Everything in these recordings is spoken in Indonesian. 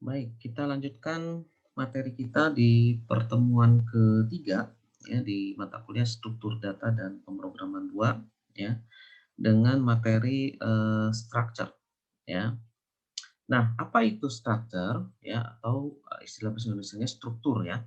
Baik, kita lanjutkan materi kita di pertemuan ketiga ya di mata kuliah struktur data dan pemrograman 2 ya dengan materi structure ya. Nah, apa itu structure ya atau istilah bahasa Indonesianya struktur ya.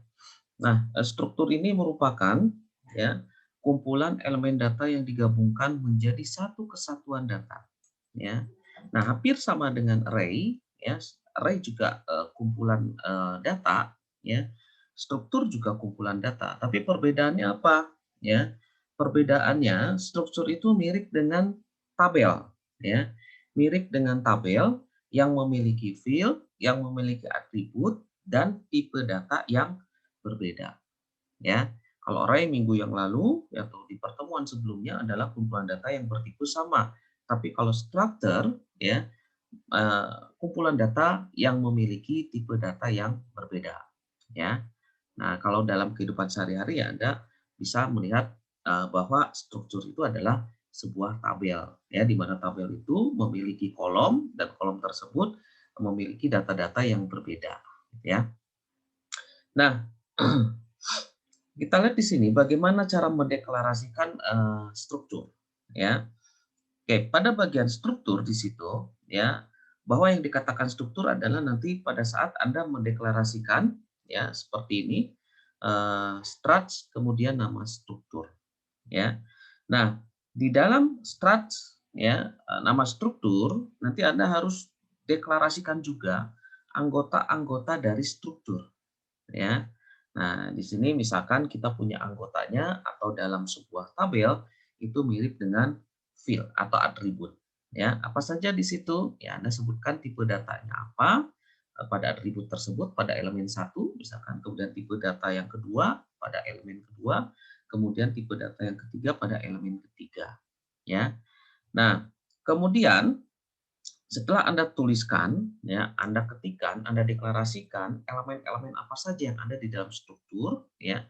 Nah, struktur ini merupakan ya kumpulan elemen data yang digabungkan menjadi satu kesatuan data ya. Nah, hampir sama dengan array ya. Array juga kumpulan data ya. Struktur juga kumpulan data, tapi perbedaannya apa? Ya. Perbedaannya struktur itu mirip dengan tabel ya. Mirip dengan tabel yang memiliki field, yang memiliki atribut dan tipe data yang berbeda ya. Kalau array minggu yang lalu atau di pertemuan sebelumnya adalah kumpulan data yang bertipe sama. Tapi kalau structure ya kumpulan data yang memiliki tipe data yang berbeda ya. Nah, kalau dalam kehidupan sehari-hari ya Anda bisa melihat bahwa struktur itu adalah sebuah tabel ya, di mana tabel itu memiliki kolom dan kolom tersebut memiliki data-data yang berbeda ya. Nah, kita lihat di sini bagaimana cara mendeklarasikan struktur ya. Oke, pada bagian struktur di situ ya, bahwa yang dikatakan struktur adalah nanti pada saat Anda mendeklarasikan ya seperti ini struct kemudian nama struktur ya. Nah, di dalam struct ya nama struktur nanti Anda harus deklarasikan juga anggota-anggota dari struktur ya. Nah, di sini misalkan kita punya anggotanya atau dalam sebuah tabel itu mirip dengan field atau atribut ya. Apa saja di situ? Ya, Anda sebutkan tipe datanya apa pada atribut tersebut pada elemen satu misalkan, kemudian tipe data yang kedua pada elemen kedua, kemudian tipe data yang ketiga pada elemen ketiga ya. Nah, kemudian setelah Anda tuliskan, ya, Anda ketikkan, Anda deklarasikan elemen-elemen apa saja yang ada di dalam struktur, ya.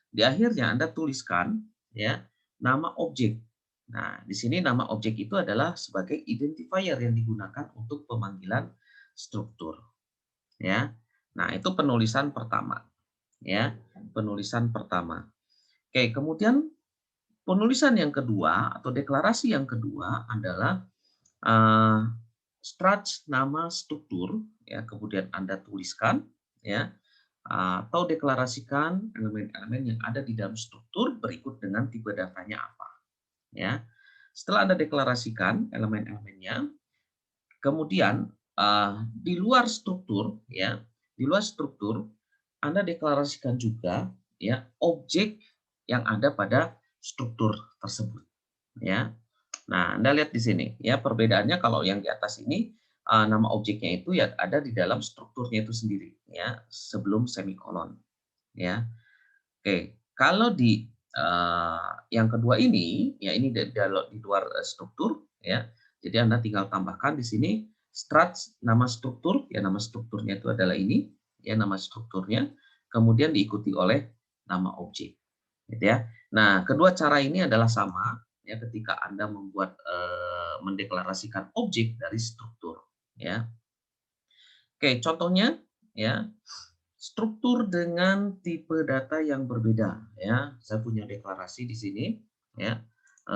Di akhirnya Anda tuliskan, ya, nama objek. Nah, di sini nama objek itu adalah sebagai identifier yang digunakan untuk pemanggilan struktur, ya. Nah, itu penulisan pertama, ya, penulisan pertama. Oke, kemudian penulisan yang kedua atau deklarasi yang kedua adalah eee, struct nama struktur ya, kemudian Anda tuliskan ya, atau deklarasikan elemen-elemen yang ada di dalam struktur berikut dengan tipe datanya apa, ya. Setelah Anda deklarasikan elemen-elemennya, kemudian, di luar struktur ya, di luar struktur Anda deklarasikan juga ya, objek yang ada pada struktur tersebut, ya. Nah, Anda lihat di sini ya perbedaannya kalau yang di atas ini, nama objeknya itu ya ada di dalam strukturnya itu sendiri ya, sebelum semikolon ya. Oke, kalau di, yang kedua ini, ya ini di luar, struktur ya, jadi Anda tinggal tambahkan di sini struct nama struktur, ya nama strukturnya itu adalah ini, ya nama strukturnya, kemudian diikuti oleh nama objek, gitu ya. Nah, kedua cara ini adalah sama, ya ketika Anda membuat, mendeklarasikan objek dari struktur, ya. Oke, contohnya ya, struktur dengan tipe data yang berbeda ya. Saya punya deklarasi di sini ya,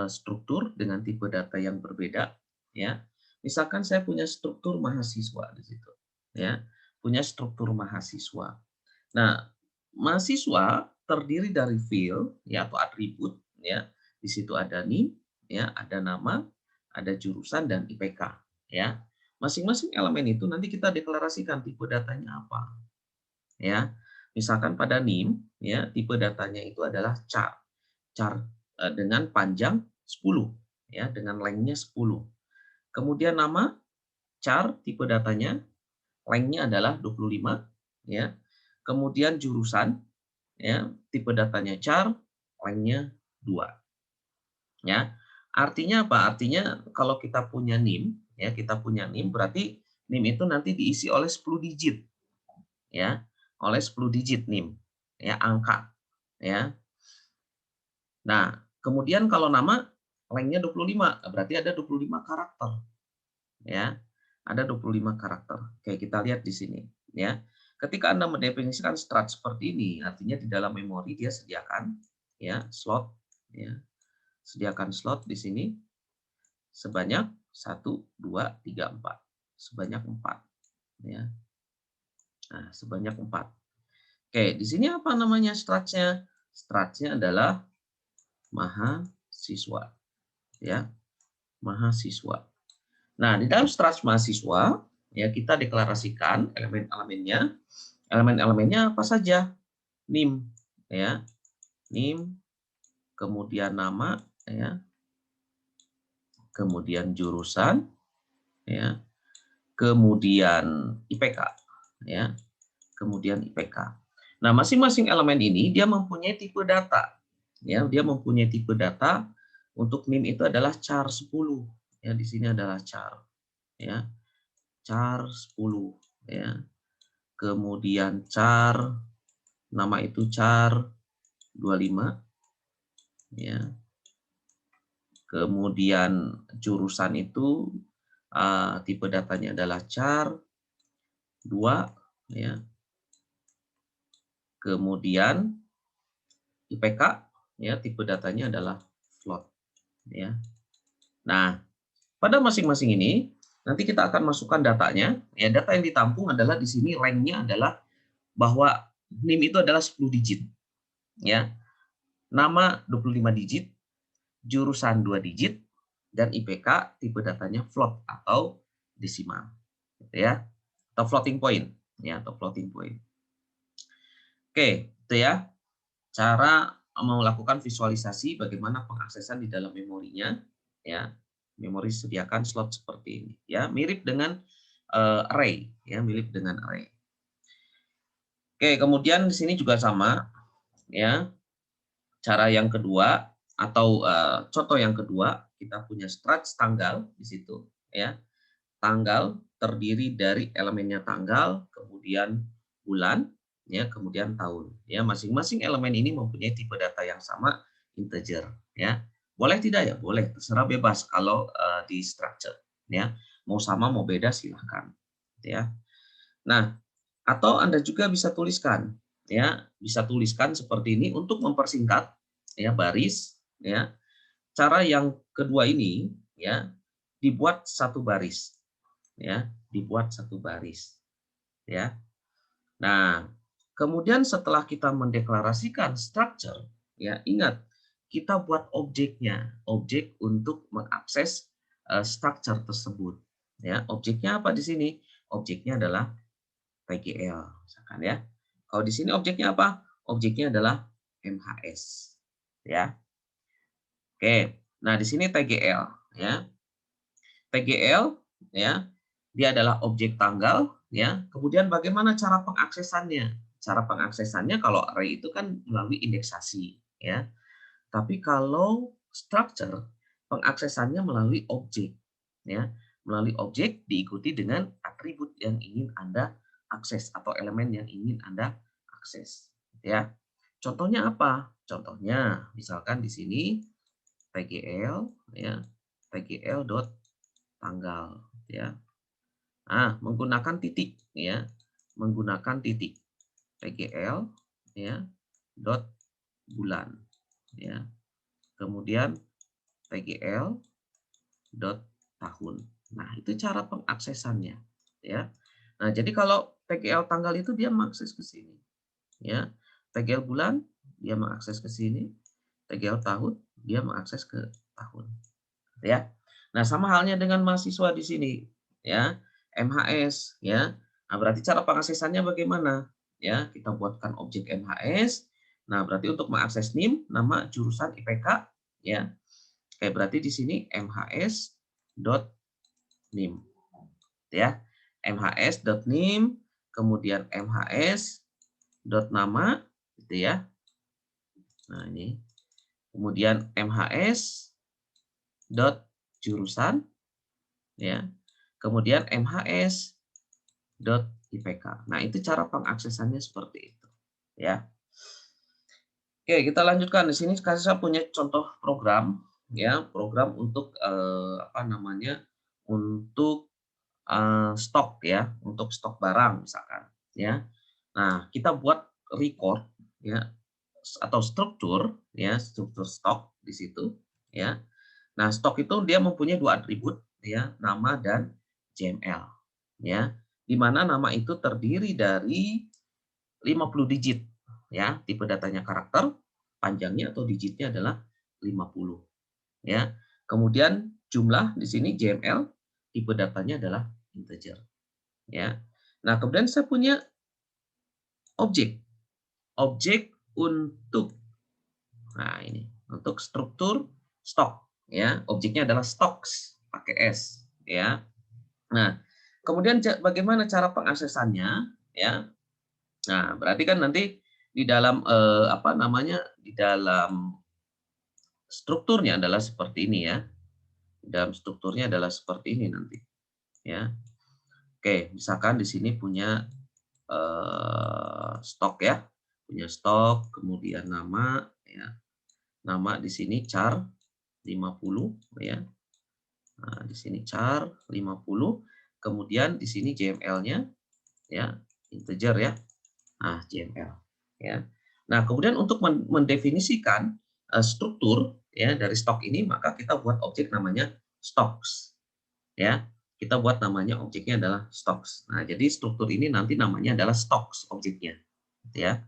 struktur dengan tipe data yang berbeda ya. Misalkan saya punya struktur mahasiswa di situ ya, punya struktur mahasiswa. Nah, mahasiswa terdiri dari field ya atau atribut ya. Di situ ada NIM ya, ada nama, ada jurusan dan IPK ya. Masing-masing elemen itu nanti kita deklarasikan tipe datanya apa ya. Misalkan pada NIM ya, tipe datanya itu adalah char. Char dengan panjang 10 ya, dengan length-nya 10. Kemudian nama char tipe datanya length-nya adalah 25 ya. Kemudian jurusan ya, tipe datanya char, length-nya 2 ya. Artinya apa? Artinya kalau kita punya NIM ya, kita punya NIM berarti NIM itu nanti diisi oleh 10 digit ya, oleh 10 digit NIM ya, angka ya. Nah, kemudian kalau nama length-nya 25, berarti ada 25 karakter ya. Ada 25 karakter. Oke, kita lihat di sini ya. Ketika Anda mendefinisikan struct seperti ini, artinya di dalam memori dia sediakan ya slot ya. Sediakan slot di sini sebanyak 1, 2, 3, 4. Sebanyak 4 ya. Nah, sebanyak 4. Oke, di sini apa namanya struct-nya? Struct-nya adalah mahasiswa ya, mahasiswa. Nah, di dalam struct mahasiswa ya kita deklarasikan elemen-elemennya. Elemen-elemennya apa saja? NIM ya. NIM, kemudian nama ya, kemudian jurusan ya, kemudian IPK ya, kemudian IPK. Nah, masing-masing elemen ini dia mempunyai tipe data. Ya, dia mempunyai tipe data. Untuk NIM itu adalah char 10. Ya, di sini adalah char ya. Char 10 ya. Kemudian char nama itu char 25 ya. Kemudian jurusan itu tipe datanya adalah char 2 ya. Kemudian IPK ya tipe datanya adalah float ya. Nah, pada masing-masing ini nanti kita akan masukkan datanya. Ya, data yang ditampung adalah di sini rank-nya adalah bahwa NIM itu adalah 10 digit ya. Nama 25 digit, jurusan 2 digit dan IPK tipe datanya float atau desimal gitu ya. Atau floating point ya, atau floating point. Oke, itu ya. Cara melakukan visualisasi bagaimana pengaksesan di dalam memorinya ya. Memori sediakan slot seperti ini ya, mirip dengan array ya, mirip dengan array. Oke, kemudian di sini juga sama ya. Cara yang kedua atau contoh yang kedua, kita punya struct tanggal di situ ya. Tanggal terdiri dari elemennya tanggal, kemudian bulan, ya, kemudian tahun. Ya, masing-masing elemen ini mempunyai tipe data yang sama, integer. Ya, boleh tidak ya? Boleh, terserah bebas kalau di structure. Ya, mau sama mau beda silahkan. Ya, nah atau Anda juga bisa tuliskan, ya, bisa tuliskan seperti ini untuk mempersingkat, ya, baris, ya. Cara yang kedua ini, ya, dibuat satu baris ya, dibuat satu baris ya. Nah, kemudian setelah kita mendeklarasikan structure ya, ingat kita buat objeknya, objek untuk mengakses structure tersebut ya. Objeknya apa di sini? Objeknya adalah PGL misalkan ya. Kalau di sini objeknya apa? Objeknya adalah MHS ya. Oke. Nah, di sini TGL ya. TGL ya, dia adalah objek tanggal ya. Kemudian bagaimana cara pengaksesannya? Cara pengaksesannya kalau array itu kan melalui indeksasi ya. Tapi kalau structure pengaksesannya melalui objek ya. Melalui objek diikuti dengan atribut yang ingin Anda akses atau elemen yang ingin Anda akses ya. Contohnya apa? Contohnya misalkan di sini TGL ya. TGL dot tanggal ya. Menggunakan titik ya. Menggunakan titik TGL ya dot bulan ya. Kemudian TGL dot tahun. Nah, itu cara pengaksesannya ya. Nah, jadi kalau TGL tanggal itu dia mengakses ke sini ya. TGL bulan dia mengakses ke sini. TGL tahun dia mengakses ke tahun ya. Nah, sama halnya dengan mahasiswa di sini ya, MHS ya. Nah, berarti cara pengaksesannya bagaimana? Ya, kita buatkan objek MHS. Nah, berarti untuk mengakses NIM, nama, jurusan, IPK ya. Oke, berarti di sini MHS.NIM ya. MHS.NIM, kemudian MHS.nama gitu ya. Nah, ini. Kemudian MHS dot jurusan ya. Kemudian MHS dot IPK. Nah, itu cara pengaksesannya seperti itu ya. Oke, kita lanjutkan di sini saya punya contoh program ya, program untuk apa namanya? Untuk stok ya, untuk stok barang misalkan ya. Nah, kita buat record ya atau struktur ya, struktur stok di situ ya. Nah, stok itu dia mempunyai dua atribut ya, nama dan JML ya. Di mana nama itu terdiri dari 50 digit ya, tipe datanya karakter, panjangnya atau digitnya adalah 50 ya. Kemudian jumlah di sini JML, tipe datanya adalah integer ya. Nah, kemudian saya punya objek. Objek untuk nah ini, untuk struktur stok ya. Objeknya adalah stocks pakai S ya. Nah, kemudian bagaimana cara pengaksesannya ya. Nah, berarti kan nanti di dalam apa namanya? Di dalam strukturnya adalah seperti ini ya. Di dalam strukturnya adalah seperti ini nanti ya. Oke, misalkan di sini punya stok ya. Punya stok, kemudian nama ya. Nama di sini char 50 ya. Nah, di sini char 50, kemudian di sini JML-nya ya, integer ya. Nah, JML ya. Nah, kemudian untuk mendefinisikan struktur ya dari stok ini, maka kita buat objek namanya stocks ya. Kita buat namanya objeknya adalah stocks. Nah, jadi struktur ini nanti namanya adalah stocks objeknya ya.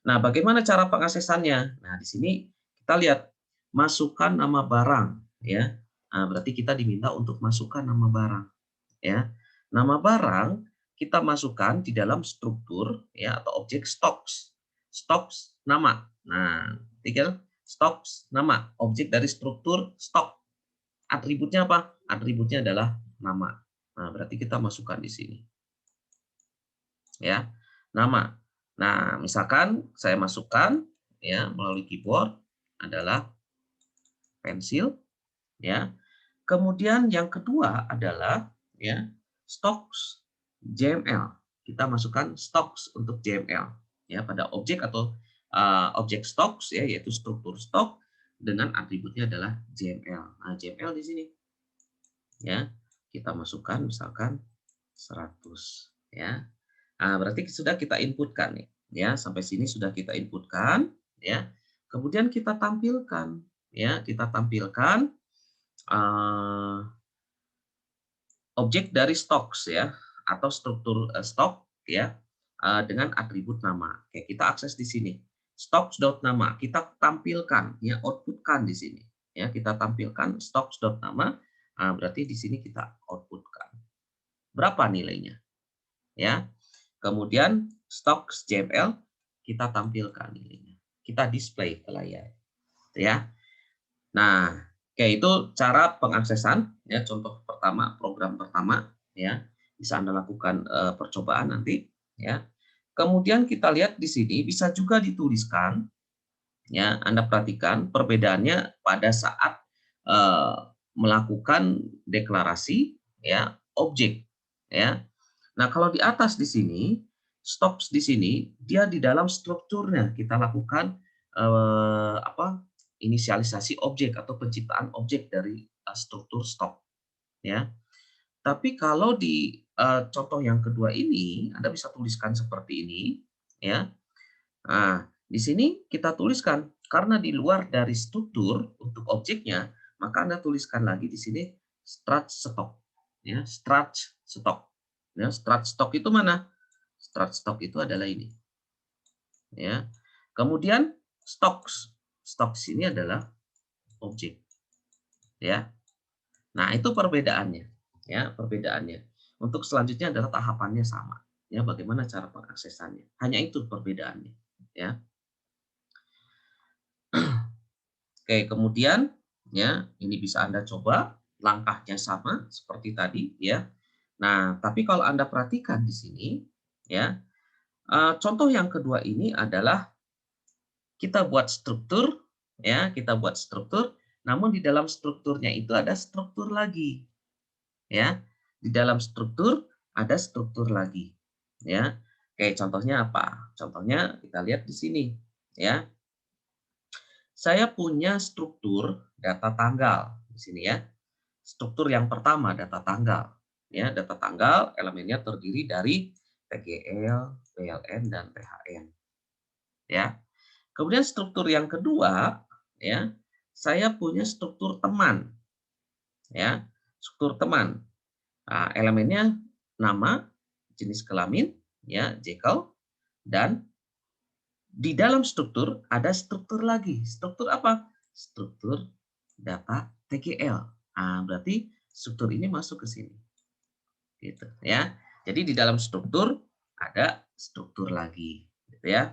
Nah, bagaimana cara pengaksesannya? Nah, di sini kita lihat masukkan nama barang ya. Nah, berarti kita diminta untuk masukkan nama barang ya. Nama barang kita masukkan di dalam struktur ya atau objek stocks. Stocks nama. Nah, tinggal stocks nama, objek dari struktur stok. Atributnya apa? Atributnya adalah nama. Nah, berarti kita masukkan di sini. Ya. Nama. Nah, misalkan saya masukkan ya melalui keyboard adalah pensil ya. Kemudian yang kedua adalah ya stocks JML. Kita masukkan stocks untuk JML ya pada objek atau objek stocks ya yaitu struktur stok dengan atributnya adalah JML. Nah, JML di sini ya kita masukkan misalkan 100 ya. Nah, berarti sudah kita inputkan nih ya sampai sini sudah kita inputkan ya. Kemudian kita tampilkan ya, kita tampilkan objek dari stocks ya atau struktur stok ya dengan atribut nama. Oke, kita akses di sini. Stocks.nama kita tampilkan ya outputkan di sini. Ya, kita tampilkan stocks.nama. Nah, berarti di sini kita outputkan. Berapa nilainya? Ya. Kemudian stocks JML kita tampilkan nilainya. Kita display ke layar. Ya. Nah, oke itu cara pengaksesan ya contoh pertama, program pertama ya. Bisa Anda lakukan percobaan nanti ya. Kemudian kita lihat di sini bisa juga dituliskan ya, Anda perhatikan perbedaannya pada saat melakukan deklarasi ya objek ya. Nah, kalau di atas di sini stocks di sini dia di dalam strukturnya kita lakukan apa inisialisasi objek atau penciptaan objek dari struktur stok ya. Tapi kalau di contoh yang kedua ini Anda bisa tuliskan seperti ini ya. Nah, di sini kita tuliskan karena di luar dari struktur untuk objeknya, maka Anda tuliskan lagi di sini strat stock ya, strat stock. Ya, strat stock itu mana? Strat stock itu adalah ini. Ya. Kemudian stocks. Stocks ini adalah objek. Ya. Nah, itu perbedaannya. Ya, perbedaannya. Untuk selanjutnya adalah tahapannya sama. Ya, bagaimana cara pengaksesannya. Hanya itu perbedaannya. Ya. Oke, kemudian ya, ini bisa Anda coba langkahnya sama seperti tadi ya. Nah, tapi kalau Anda perhatikan di sini ya, contoh yang kedua ini adalah kita buat struktur ya, kita buat struktur, namun di dalam strukturnya itu ada struktur lagi. Ya. Di dalam struktur ada struktur lagi. Ya. Oke, contohnya apa? Contohnya kita lihat di sini ya. Saya punya struktur data tanggal di sini ya. Struktur yang pertama data tanggal. Ya, data tanggal elemennya terdiri dari TGL, PLN, dan PHN. Ya. Kemudian struktur yang kedua, ya, saya punya struktur teman, ya, struktur teman. Nah, elemennya nama, jenis kelamin, ya, Jekyll, dan di dalam struktur ada struktur lagi. Struktur apa? Struktur data TGL. Ah, berarti struktur ini masuk ke sini. Gitu ya. Jadi di dalam struktur ada struktur lagi, gitu ya.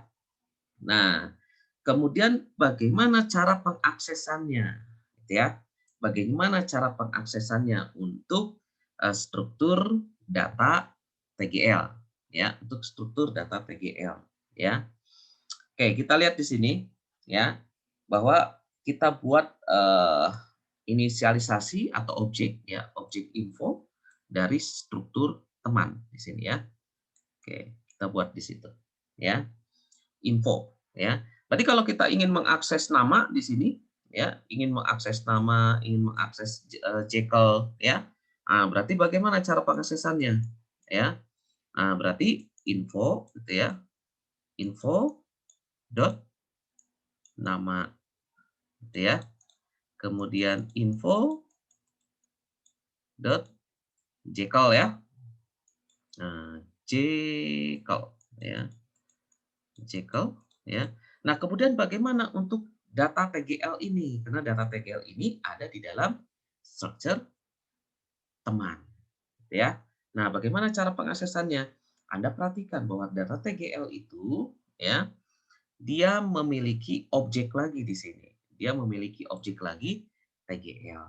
Nah, kemudian bagaimana cara pengaksesannya, gitu ya. Bagaimana cara pengaksesannya untuk struktur data TGL, ya, untuk struktur data TGL, ya. Oke, kita lihat di sini, ya, bahwa kita buat inisialisasi atau objek, ya, objek info dari struktur teman di sini, ya. Oke, kita buat di situ, ya, info, ya. Berarti kalau kita ingin mengakses nama di sini, ya, ingin mengakses nama, ingin mengakses Jekyll, ya. Ah, berarti bagaimana cara pengaksesannya, ya? Ah, berarti info, gitu ya, info dot nama, gitu ya. Kemudian info dot Jekyll, ya. Nah, Jekyll, ya. Jekyll, ya. Nah, kemudian bagaimana untuk data TGL ini? Karena data TGL ini ada di dalam structure teman, gitu ya. Nah, bagaimana cara pengaksesannya? Anda perhatikan bahwa data TGL itu, ya, dia memiliki objek lagi di sini. Dia memiliki objek lagi TGL,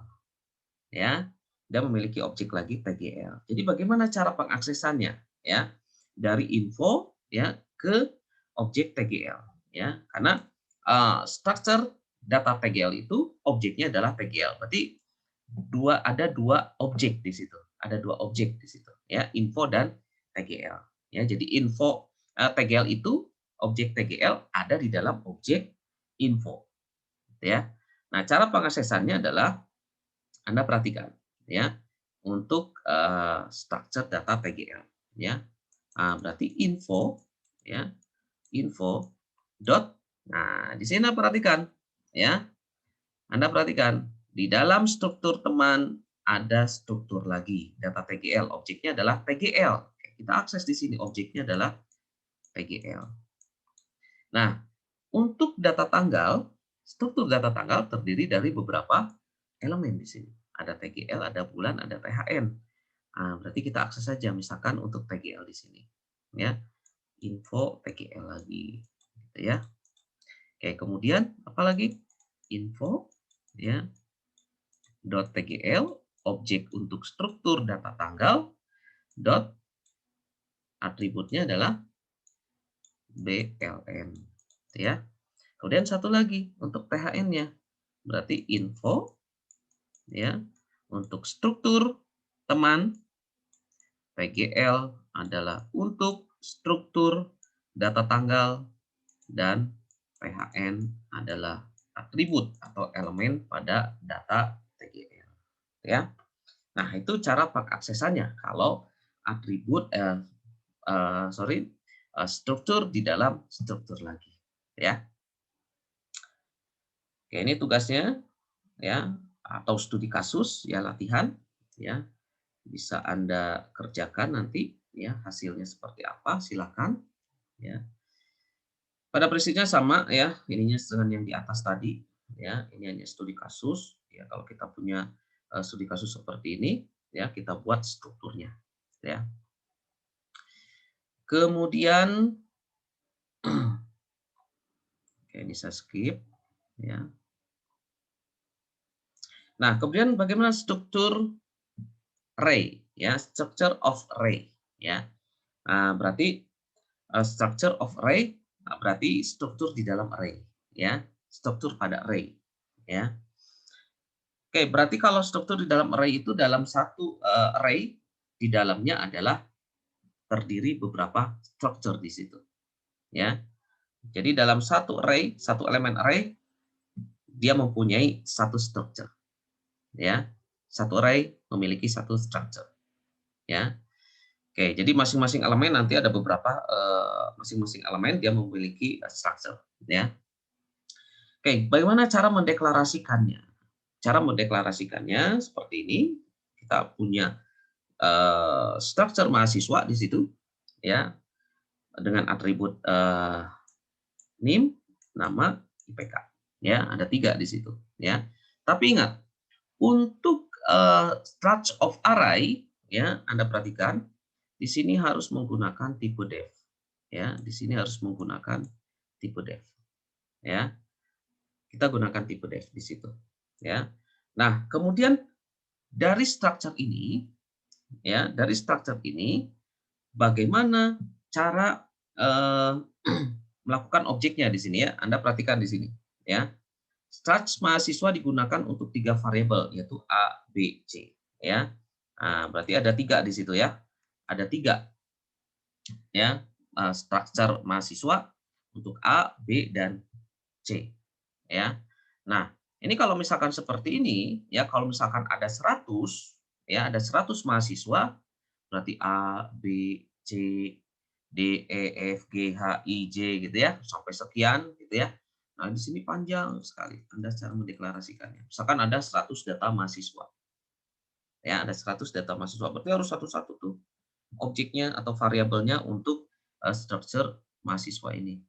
ya. Dia memiliki objek lagi TGL. Jadi bagaimana cara pengaksesannya, ya? Dari info, ya, ke objek TGL, ya. Karena structure data TGL itu objeknya adalah TGL. Berarti ada dua objek di situ. Ada dua objek di situ, ya, info dan TGL. Ya, jadi info TGL itu objek TGL ada di dalam objek info, ya. Nah, cara pengaksesannya adalah Anda perhatikan, ya, untuk structure data TGL, ya. Berarti info, ya, info dot. Nah, di sini Anda perhatikan, ya. Anda perhatikan di dalam struktur teman ada struktur lagi data TGL. Objeknya adalah TGL. Kita akses di sini objeknya adalah TGL. Nah, untuk data tanggal, struktur data tanggal terdiri dari beberapa elemen di sini. Ada TGL, ada bulan, ada THN. Nah, berarti kita akses saja misalkan untuk TGL di sini. Ya, info TGL lagi, gitu ya. Oke, kemudian apa lagi? Info, ya, .tgl, objek untuk struktur data tanggal, dot atributnya adalah BLN, ya. Kemudian satu lagi untuk THN-nya, berarti info, ya, untuk struktur teman, TGL adalah untuk struktur data tanggal, dan PHN adalah atribut atau elemen pada data TGL, ya. Nah, itu cara pengaksesannya kalau atribut struktur di dalam struktur lagi, ya. Oke, ini tugasnya, ya, atau studi kasus, ya, latihan, ya. Bisa Anda kerjakan nanti, ya, hasilnya seperti apa silakan, ya. Pada prinsipnya sama, ya, ininya dengan yang di atas tadi, ya. Ini hanya studi kasus, ya. Kalau kita punya studi kasus seperti ini, ya, kita buat strukturnya, ya. Kemudian oke, ini saya skip, ya. Nah, kemudian bagaimana struktur array, ya, structure of array, ya. Nah, berarti structure of array berarti struktur di dalam array, ya, struktur pada array, ya. Oke, berarti kalau struktur di dalam array itu dalam satu array di dalamnya adalah terdiri beberapa struktur di situ, ya. Jadi dalam satu array, satu elemen array dia mempunyai satu struktur, ya. Satu array memiliki satu struktur, ya. Oke, jadi masing-masing elemen nanti ada beberapa masing-masing elemen dia memiliki structure, ya. Oke, bagaimana cara mendeklarasikannya? Cara mendeklarasikannya seperti ini. Kita punya structure mahasiswa di situ, ya, dengan atribut NIM, nama, IPK. Ya, ada 3 di situ, ya. Tapi ingat, untuk structure of array, ya, Anda perhatikan di sini harus menggunakan tipe def. Ya, di sini harus menggunakan tipe def. Ya, kita gunakan tipe def di situ. Ya. Nah, kemudian dari structure ini, ya, dari structure ini, bagaimana cara melakukan objeknya di sini ya? Anda perhatikan di sini, ya. Struct mahasiswa digunakan untuk 3 variabel yaitu A, B, C, ya. Nah, berarti ada 3 di situ ya. Ada 3 ya, structure mahasiswa untuk A, B, dan C, ya. Nah, ini kalau misalkan seperti ini ya, kalau misalkan ada 100 ya, ada 100 mahasiswa berarti A, B, C, D, E, F, G, H, I, J gitu ya, sampai sekian gitu ya. Nah, di sini panjang sekali Anda cara mendeklarasikannya. Misalkan ada 100 data mahasiswa. Ya, ada 100 data mahasiswa, berarti harus satu-satu tuh objeknya atau variabelnya untuk structure mahasiswa ini.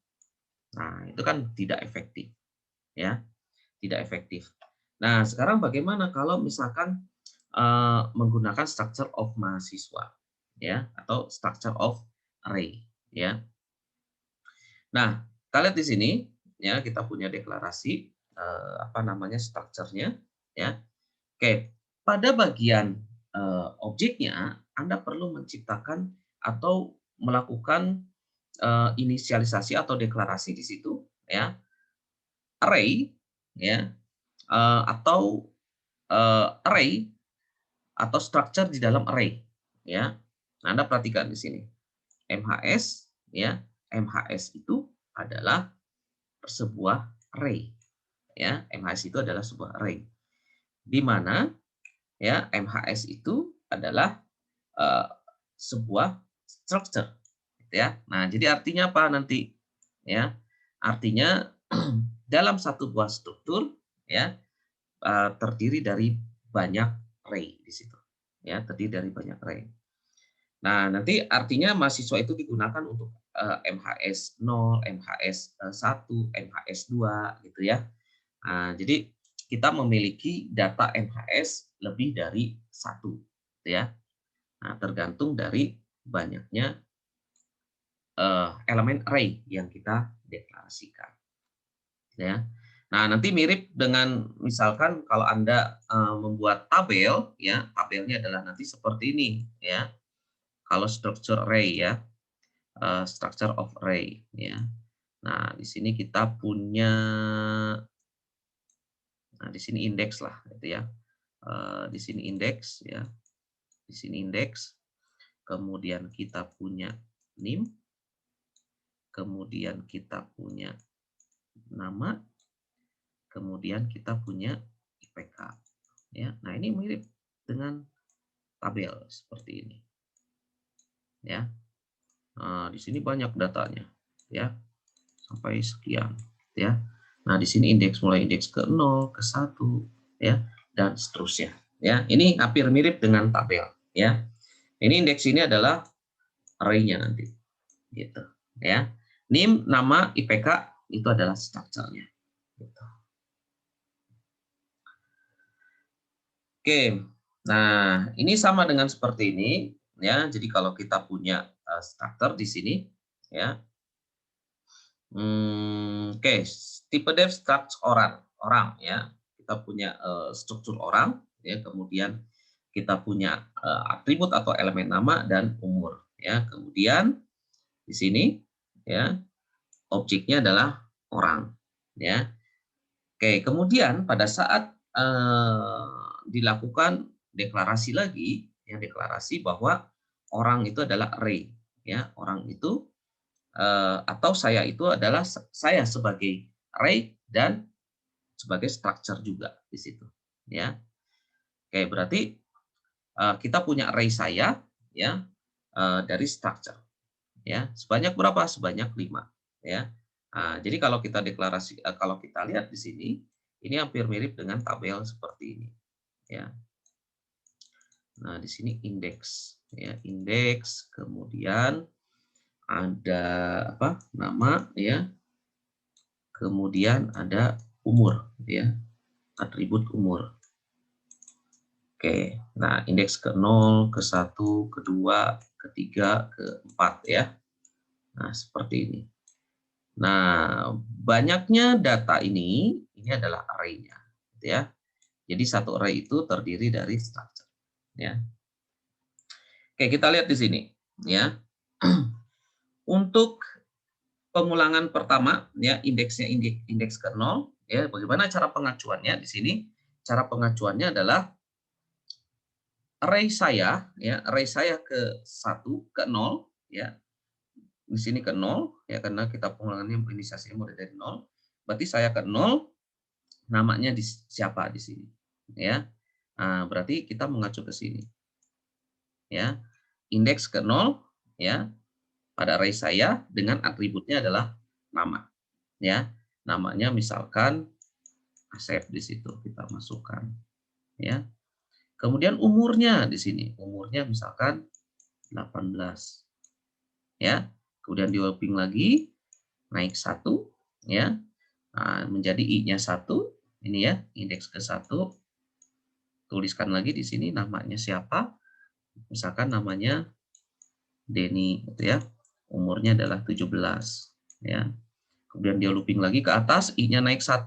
Nah, itu kan tidak efektif, ya, tidak efektif. Nah, sekarang bagaimana kalau misalkan menggunakan structure of mahasiswa, ya, atau structure of array, ya. Nah, kita lihat di sini, ya, kita punya deklarasi apa namanya strukturnya, ya. Oke, pada bagian objeknya Anda perlu menciptakan atau melakukan inisialisasi atau deklarasi di situ, ya, array, ya, atau array atau structure di dalam array, ya. Nah, Anda perhatikan di sini. MHS, ya, MHS itu adalah sebuah array, ya. MHS itu adalah sebuah array. Di mana ya MHS itu adalah sebuah structure, gitu ya. Nah, jadi artinya apa nanti? Ya, artinya dalam satu buah struktur, ya, terdiri dari banyak array di situ, ya, terdiri dari banyak array. Nah, nanti artinya mahasiswa itu digunakan untuk MHS 0, MHS 1, MHS 2 gitu ya. Nah, jadi kita memiliki data MHS lebih dari 1 gitu ya. Nah, tergantung dari banyaknya elemen array yang kita deklarasikan, ya. Nah, nanti mirip dengan misalkan kalau Anda membuat tabel, ya, tabelnya adalah nanti seperti ini, ya. Kalau structure array ya, structure of array, ya. Nah, di sini kita punya, nah di sini indeks lah, gitu ya. Di sini indeks, ya. Di sini indeks. Kemudian kita punya NIM, kemudian kita punya nama, kemudian kita punya IPK. Ya, nah ini mirip dengan tabel seperti ini. Ya, nah, di sini banyak datanya, ya, sampai sekian, ya. Nah, di sini indeks mulai indeks ke 0, ke 1, ya, dan seterusnya. Ya, ini hampir mirip dengan tabel, ya. Ini indeks ini adalah array-nya nanti, gitu, ya. NIM, nama, IPK itu adalah structure-nya. Gitu. Oke, nah ini sama dengan seperti ini, ya. Jadi kalau kita punya structure di sini, ya. Oke, tipe def struct orang, ya. Kita punya struktur orang, ya. Kemudian kita punya atribut atau elemen nama dan umur, ya. Kemudian di sini, ya, objeknya adalah orang, ya. Oke, kemudian pada saat dilakukan deklarasi lagi, ya, deklarasi bahwa orang itu adalah array, ya, orang itu atau saya itu adalah saya sebagai array dan sebagai structure juga di situ, ya. Oke, berarti kita punya array saya, ya. dari structure, ya. Sebanyak berapa? Sebanyak 5, ya. Jadi kalau kita kalau kita lihat di sini, ini hampir mirip dengan tabel seperti ini, ya. Nah, di sini indeks, ya, indeks, kemudian ada apa? Nama, ya. Kemudian ada umur, ya, atribut umur. Oke, nah indeks ke 0, ke 1, ke 2, ke 3, ke 4 ya. Nah, seperti ini. Nah, banyaknya data ini adalah array-nya, gitu ya. Jadi satu array itu terdiri dari structure, ya. Oke, kita lihat di sini, ya. Untuk pengulangan pertama, ya, indeksnya indeks ke 0, ya. Bagaimana cara pengacuannya di sini? Cara pengacuannya adalah array saya ke 1, ke 0, ya. Di sini ke 0, ya, karena kita pengulangannya inisialisasinya mulai dari 0. Berarti saya ke 0, namanya siapa di sini, ya. Nah, berarti kita mengacu ke sini, ya. Indeks ke 0, ya, pada array saya dengan atributnya adalah nama, ya. Namanya misalkan Asep, di situ kita masukkan, ya. Kemudian umurnya di sini, umurnya misalkan 18, ya. Kemudian di looping lagi, naik 1, ya. Nah, menjadi I-nya 1, ini ya, indeks ke 1. Tuliskan lagi di sini namanya siapa, misalkan namanya Denny, gitu ya. Umurnya adalah 17, ya. Kemudian dia looping lagi ke atas, I-nya naik 1,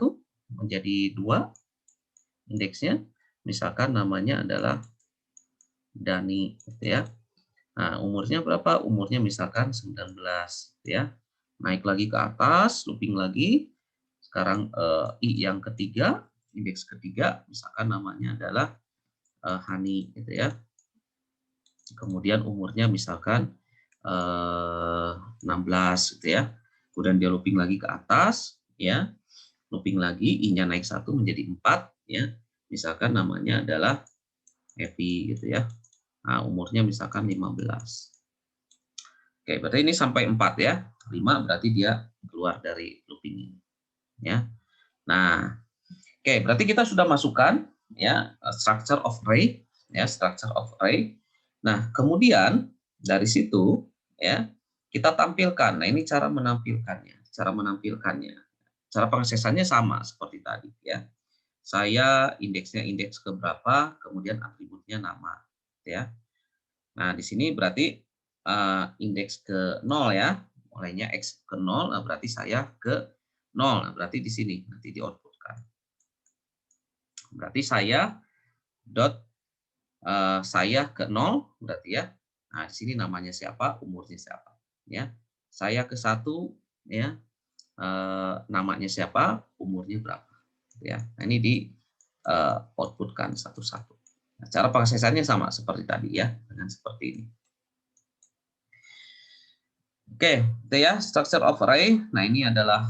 menjadi 2, indeksnya. Misalkan namanya adalah Dani, gitu ya. Nah, umurnya berapa? Umurnya misalkan 19, ya. Naik lagi ke atas, looping lagi. Sekarang I yang ketiga, indeks ketiga, misalkan namanya adalah Hani, gitu ya. Kemudian umurnya misalkan 16, gitu ya. Kemudian dia looping lagi ke atas, ya. Looping lagi, I-nya naik 1 menjadi 4, ya. Misalkan namanya adalah Evi, gitu ya. Nah, umurnya misalkan 15. Oke, berarti ini sampai 4 ya. 5 berarti dia keluar dari looping ini, ya. Nah, oke, berarti kita sudah masukkan ya structure of array, ya, structure of array. Nah, kemudian dari situ ya kita tampilkan. Nah, ini cara menampilkannya. Cara menampilkannya. Cara pengaksesannya sama seperti tadi ya. Saya indeksnya indeks ke berapa, kemudian atributnya nama, ya. Nah, di sini berarti indeks ke 0 ya. Mulainya X ke 0, nah berarti saya ke 0. Nah, berarti di sini nanti di-outputkan. Berarti saya saya ke 0 berarti ya. Nah, di sini namanya siapa, umurnya siapa, ya. Saya ke 1 ya, namanya siapa, umurnya berapa, ya. Nah, ini di outputkan satu-satu. Nah, cara pengaksesannya sama seperti tadi ya, dengan seperti ini. Oke, itu ya structure of array. Nah, ini adalah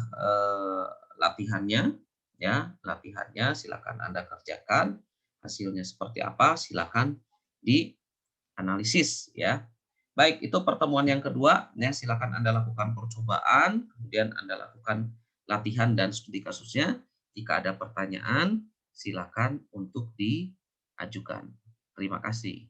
latihannya, ya, latihannya. Silakan Anda kerjakan. Hasilnya seperti apa? Silakan dianalisis, ya. Baik, itu pertemuan yang kedua. Ya, silakan Anda lakukan percobaan, kemudian Anda lakukan latihan dan studi kasusnya. Jika ada pertanyaan, silakan untuk diajukan. Terima kasih.